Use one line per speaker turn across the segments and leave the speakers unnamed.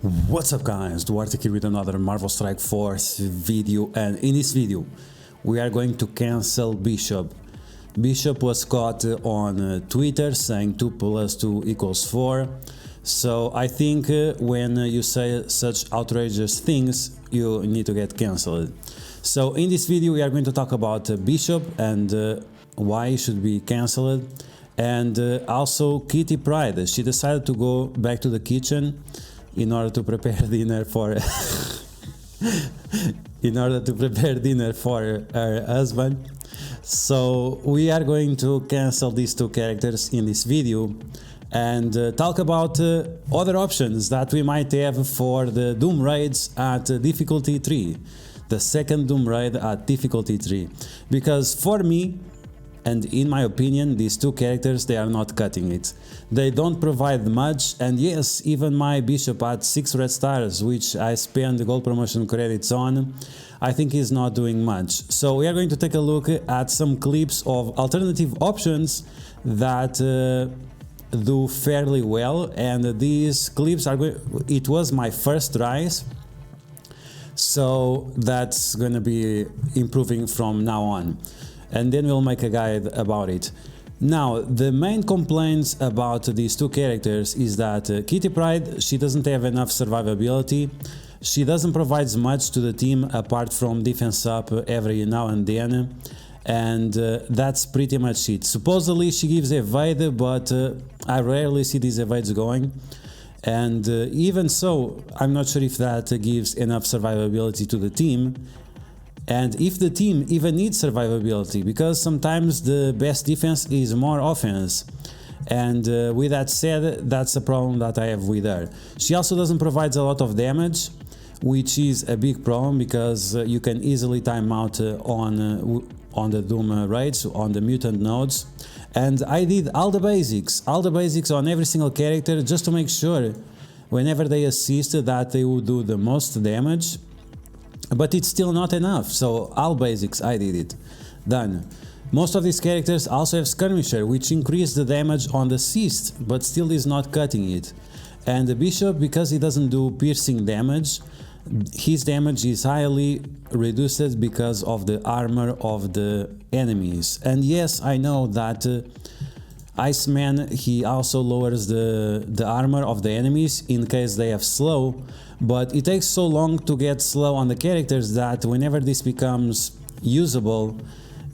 What's up guys, Duarte here with another Marvel Strike Force video, and in this video we are going to cancel Bishop. Bishop was caught on Twitter saying 2 + 2 = 4, so I think when you say such outrageous things you need to get cancelled. So in this video we are going to talk about Bishop and why he should be cancelled, and also Kitty Pryde. She decided to go back to the kitchen in order to prepare dinner for her husband. So we are going to cancel these two characters in this video and talk about other options that we might have for the Doom raids at difficulty 3, the second Doom raid at difficulty 3, because for me, and in my opinion, these two characters, they are not cutting it. They don't provide much, and yes, even my Bishop at 6 red stars, which I spend gold promotion credits on, I think is not doing much. So we are going to take a look at some clips of alternative options that do fairly well, and these clips are it was my first tries, so that's gonna be improving from now on, and then we'll make a guide about it. Now, the main complaints about these two characters is that Kitty Pryde, she doesn't have enough survivability, she doesn't provide much to the team apart from defense up every now and then, and that's pretty much it. Supposedly she gives evade, but I rarely see these evades going, and even so, I'm not sure if that gives enough survivability to the team. And if the team even needs survivability, because sometimes the best defense is more offense. And with that said, that's a problem that I have with her. She also doesn't provide a lot of damage, which is a big problem, because you can easily time out on the Doom raids, on the mutant nodes. And I did all the basics on every single character, just to make sure whenever they assist that they would do the most damage. But it's still not enough, so all basics, I did it. Done. Most of these characters also have Skirmisher, which increased the damage on the assist, but still is not cutting it. And the Bishop, because he doesn't do piercing damage, his damage is highly reduced because of the armor of the enemies. And yes, I know that Iceman, he also lowers the armor of the enemies in case they have slow, but it takes so long to get slow on the characters that whenever this becomes usable,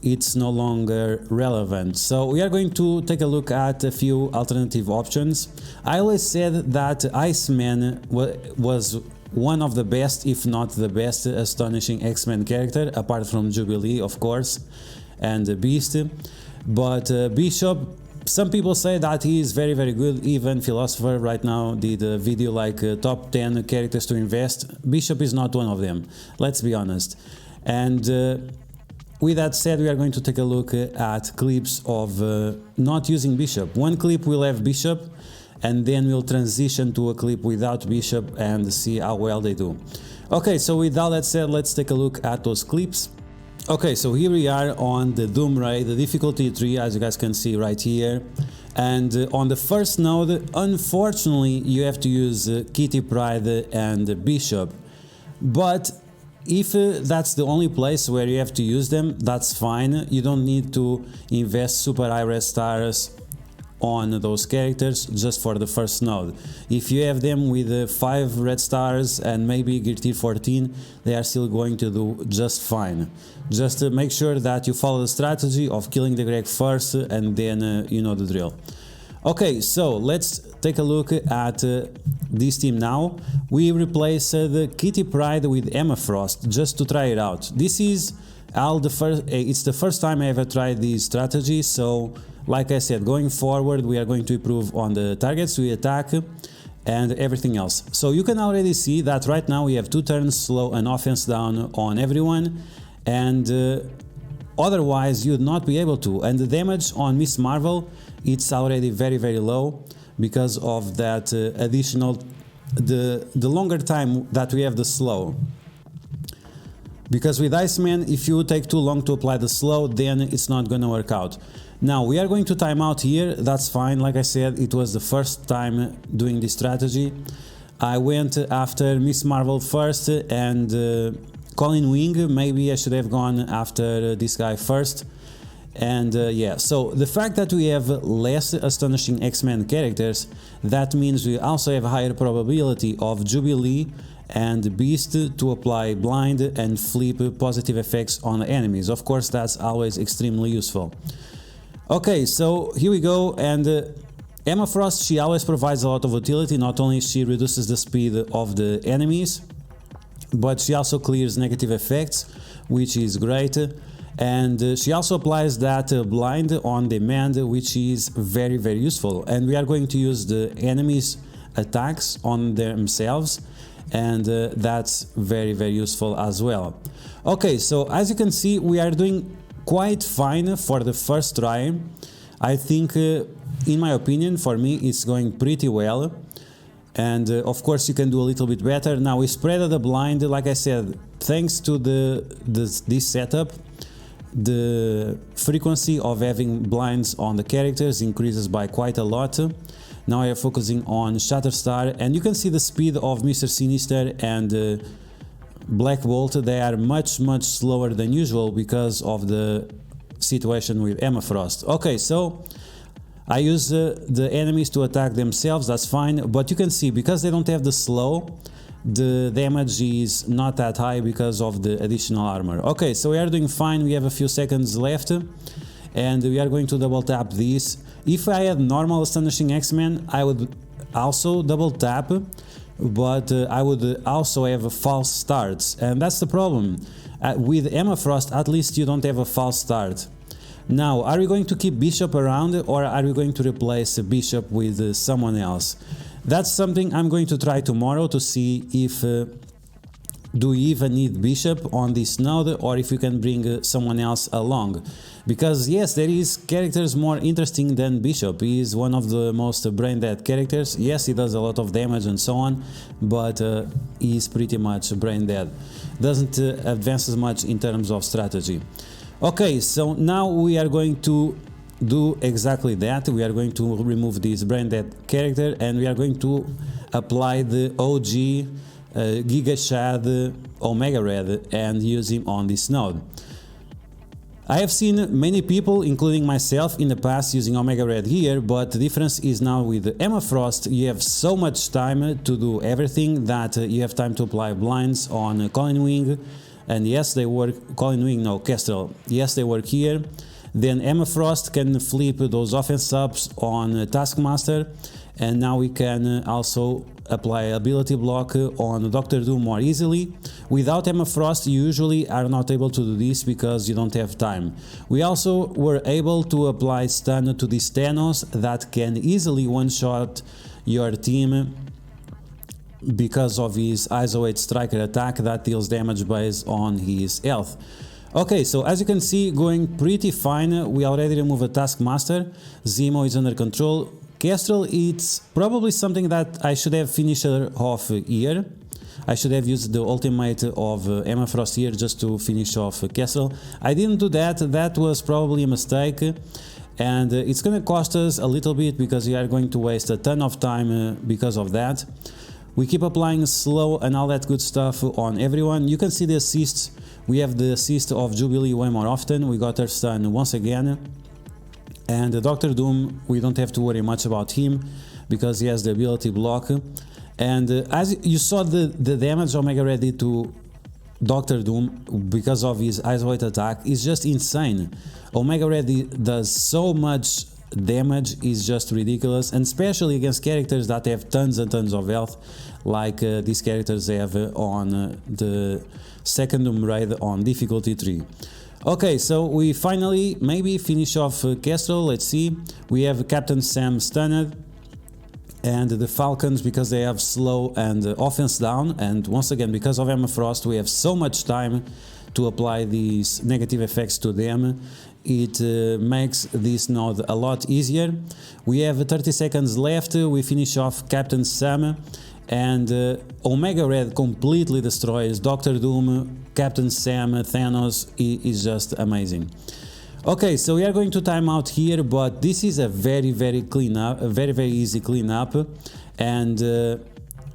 it's no longer relevant. So we are going to take a look at a few alternative options. I always said that Iceman was one of the best, if not the best, astonishing X-Men character, apart from Jubilee, of course, and Beast. But Bishop, some people say that he is very good. Even Philosopher right now did a video like top 10 characters to invest. Bishop is not one of them, let's be honest. And with that said, we are going to take a look at clips of not using Bishop. One clip will have Bishop, and then we'll transition to a clip without Bishop and see how well they do. Okay, so with all that said, let's take a look at those clips. Okay, so here we are on the Doom raid, the difficulty 3, as you guys can see right here. And on the first node, unfortunately, you have to use Kitty Pryde and Bishop. But if that's the only place where you have to use them, that's fine. You don't need to invest super high red stars on those characters just for the first node. If you have them with 5 red stars and maybe Gear Tier 14, they are still going to do just fine. Just make sure that you follow the strategy of killing the Greg first, and then you know the drill. Okay, so let's take a look at this team now. We replaced Kitty Pryde with Emma Frost just to try it out. This is it's the first time I ever tried this strategy, so like I said, going forward we are going to improve on the targets we attack and everything else. So you can already see that right now we have 2 turns slow and offense down on everyone, and otherwise you'd not be able to. And the damage on Miss Marvel, it's already very low because of that additional, the longer time that we have the slow. Because with Iceman, if you take too long to apply the slow, then it's not gonna work out. Now we are going to time out here, that's fine. Like I said, it was the first time doing this strategy. I went after Miss Marvel first and Colin Wing. Maybe I should have gone after this guy first. And yeah, so the fact that we have less astonishing X-Men characters, that means we also have a higher probability of Jubilee and Beast to apply blind and flip positive effects on enemies. Of course, that's always extremely useful. Okay, so here we go, and Emma Frost, she always provides a lot of utility. Not only she reduces the speed of the enemies, but she also clears negative effects, which is great. And she also applies that blind on demand, which is very useful. And we are going to use the enemies' attacks on themselves, and that's very useful as well. Okay, so as you can see, we are doing quite fine for the first try. I think, in my opinion, for me, it's going pretty well. And of course, you can do a little bit better. Now we spread the blind, like I said, thanks to this setup. The frequency of having blinds on the characters increases by quite a lot. Now I am focusing on Shatterstar, and you can see the speed of Mr. Sinister and Black Bolt. They are much slower than usual because of the situation with Emma Frost. Okay, so I use the enemies to attack themselves, that's fine, but you can see because they don't have the slow, the damage is not that high because of the additional armor. Okay, so we are doing fine, we have a few seconds left, and we are going to double tap this. If I had normal Astonishing X-Men, I would also double tap, but I would also have false starts, and that's the problem. With Emma Frost, at least you don't have a false start. Now, are we going to keep Bishop around, or are we going to replace Bishop with someone else? That's something I'm going to try tomorrow to see if do we even need Bishop on this node, or if we can bring someone else along. Because yes, there is characters more interesting than Bishop. He is one of the most brain-dead characters. Yes, he does a lot of damage and so on, but he is pretty much brain-dead. Doesn't advance as much in terms of strategy. Okay, so now we are going to do exactly that. We are going to remove this brain-dead character, and we are going to apply the OG Giga Shad Omega Red and use him on this node. I have seen many people, including myself, in the past using Omega Red here, but the difference is now with Emma Frost, you have so much time to do everything that you have time to apply blinds on Colin Wing, and yes, they work, Colin Wing, no, Kestrel, yes, they work here. Then Emma Frost can flip those offense subs on Taskmaster, and now we can also apply ability block on Doctor Doom more easily. Without Emma Frost, you usually are not able to do this because you don't have time. We also were able to apply stun to this Thanos that can easily one-shot your team because of his ISO 8 striker attack that deals damage based on his health. Okay, so as you can see, going pretty fine. We already removed a Taskmaster. Zemo is under control. Kestrel, it's probably something that I should have finished off here. I should have used the ultimate of Emma Frost here just to finish off Kestrel. I didn't do that. That was probably a mistake. And it's gonna cost us a little bit because we are going to waste a ton of time because of that. We keep applying slow and all that good stuff on everyone. You can see the assists. We have the assist of Jubilee way more often. We got her stun once again. And Doctor Doom, we don't have to worry much about him because he has the ability block. And as you saw, the damage Omega Red did to Doctor Doom because of his isolate attack is just insane. Omega Red does so much damage, is just ridiculous, and especially against characters that have tons and tons of health, like these characters have on the second Doom Raid on difficulty 3. Okay, so we finally maybe finish off Kestrel. Let's see. We have Captain Sam stunned, and the Falcons because they have slow and offense down, and once again because of Emma Frost we have so much time to apply these negative effects to them. It makes this node a lot easier. We have 30 seconds left. We finish off Captain Sam, and Omega Red completely destroys Doctor Doom, Captain Sam, Thanos. Is just amazing. Okay, so we are going to time out here, but this is a very clean up, a very easy cleanup, and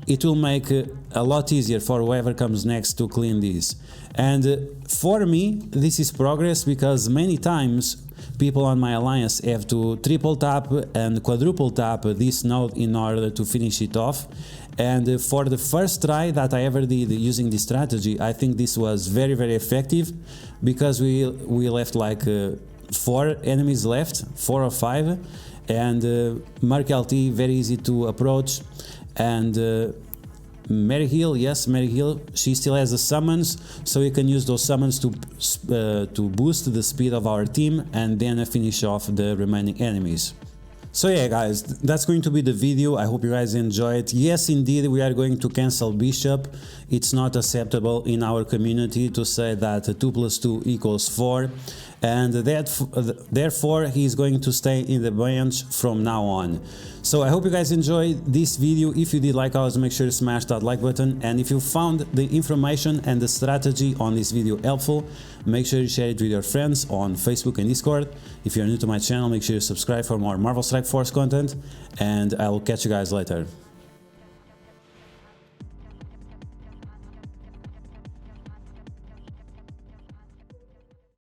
it will make a lot easier for whoever comes next to clean this. And for me, this is progress, because many times people on my alliance have to triple tap and quadruple tap this node in order to finish it off. And for the first try that I ever did using this strategy, I think this was very, very effective, because we left like 4 enemies left, 4 or 5, and Mark LT very easy to approach. And Mary Hill, yes, Mary Hill, she still has the summons, so we can use those summons to boost the speed of our team and then finish off the remaining enemies. So yeah guys, that's going to be the video. I hope you guys enjoy it. Yes, indeed, we are going to cancel Bishop. It's not acceptable in our community to say that 2 + 2 = 4, and therefore he's going to stay in the bench from now on. So I hope you guys enjoyed this video. If you did like ours, make sure to smash that like button, and if you found the information and the strategy on this video helpful, make sure you share it with your friends on Facebook and Discord. If you're new to my channel, make sure you subscribe for more Marvel Strike Force content, and I will catch you guys later.